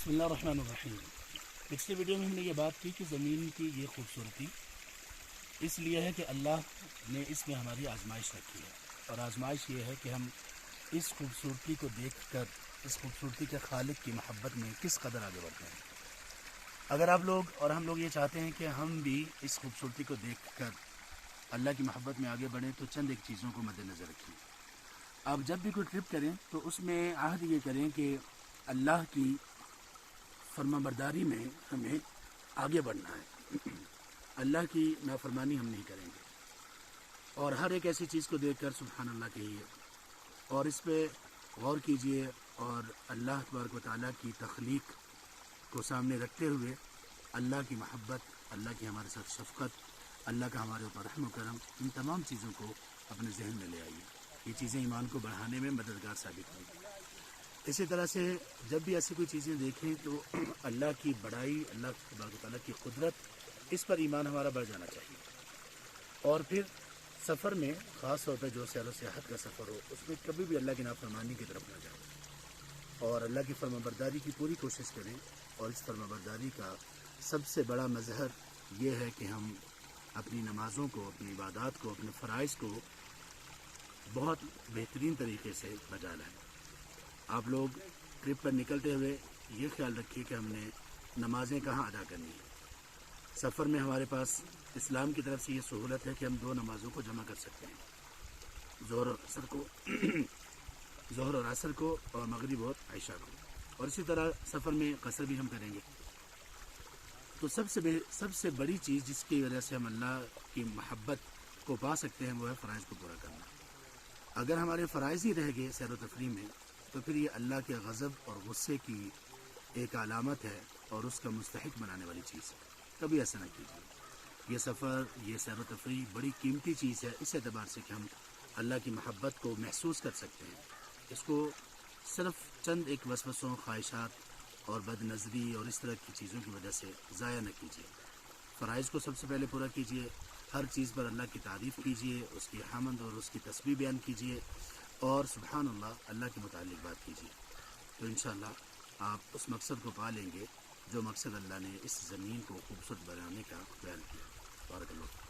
بسم اللہ الرحمن الرحیم۔ پچھلی ویڈیو میں ہم نے یہ بات کی کہ زمین کی یہ خوبصورتی اس لیے ہے کہ اللہ نے اس میں ہماری آزمائش رکھی ہے، اور آزمائش یہ ہے کہ ہم اس خوبصورتی کو دیکھ کر اس خوبصورتی کے خالق کی محبت میں کس قدر آگے بڑھتے ہیں۔ اگر آپ لوگ اور ہم لوگ یہ چاہتے ہیں کہ ہم بھی اس خوبصورتی کو دیکھ کر اللہ کی محبت میں آگے بڑھیں تو چند ایک چیزوں کو مد نظر رکھیے۔ آپ جب بھی کوئی ٹرپ کریں تو اس میں عہد یہ کریں کہ اللہ کی فرما برداری میں ہمیں آگے بڑھنا ہے، اللہ کی نافرمانی ہم نہیں کریں گے، اور ہر ایک ایسی چیز کو دیکھ کر سبحان اللہ کہیے اور اس پہ غور کیجئے، اور اللہ تبارک و تعالیٰ کی تخلیق کو سامنے رکھتے ہوئے اللہ کی محبت، اللہ کی ہمارے ساتھ شفقت، اللہ کا ہمارے اوپر رحم و کرم، ان تمام چیزوں کو اپنے ذہن میں لے آئیے۔ یہ چیزیں ایمان کو بڑھانے میں مددگار ثابت ہوں گی۔ اسی طرح سے جب بھی ایسی کوئی چیزیں دیکھیں تو اللہ کی بڑائی، اللہ تبارک و تعالیٰ کی قدرت، اس پر ایمان ہمارا بڑھ جانا چاہیے۔ اور پھر سفر میں خاص طور پہ جو سیر و سیاحت کا سفر ہو، اس میں کبھی بھی اللہ کی نافرمانی کی طرف نہ جائیں، اور اللہ کی فرما برداری کی پوری کوشش کریں۔ اور اس فرما برداری کا سب سے بڑا مظہر یہ ہے کہ ہم اپنی نمازوں کو، اپنی عبادات کو، اپنے فرائض کو بہت بہترین طریقے سے بجا لائیں۔ آپ لوگ ٹرپ پر نکلتے ہوئے یہ خیال رکھیے کہ ہم نے نمازیں کہاں ادا کرنی ہیں۔ سفر میں ہمارے پاس اسلام کی طرف سے یہ سہولت ہے کہ ہم 2 نمازوں کو جمع کر سکتے ہیں، ظہر اور عصر کو، اور مغرب اور عشاء کو، اور اسی طرح سفر میں قصر بھی ہم کریں گے۔ تو سب سے بڑی چیز جس کی وجہ سے ہم اللہ کی محبت کو پا سکتے ہیں وہ ہے فرائض کو پورا کرنا۔ اگر ہمارے فرائض ہی رہ گئے سیر و تفریح میں تو پھر یہ اللہ کے غضب اور غصے کی ایک علامت ہے، اور اس کا مستحق بنانے والی چیز ہے۔ کبھی ایسا نہ کیجیے۔ یہ سفر، یہ سیر و تفریح بڑی قیمتی چیز ہے، اس اعتبار سے کہ ہم اللہ کی محبت کو محسوس کر سکتے ہیں۔ اس کو صرف چند ایک وسوسوں، خواہشات اور بد نظری اور اس طرح کی چیزوں کی وجہ سے ضائع نہ کیجیے۔ فرائض کو سب سے پہلے پورا کیجیے، ہر چیز پر اللہ کی تعریف کیجیے، اس کی حمد اور اس کی تسبیح بیان کیجیے، اور سبحان اللہ کے متعلق بات کیجیے۔ تو انشاءاللہ آپ اس مقصد کو پا لیں گے جو مقصد اللہ نے اس زمین کو خوبصورت بنانے کا بیان کیا۔ بارک اللہ۔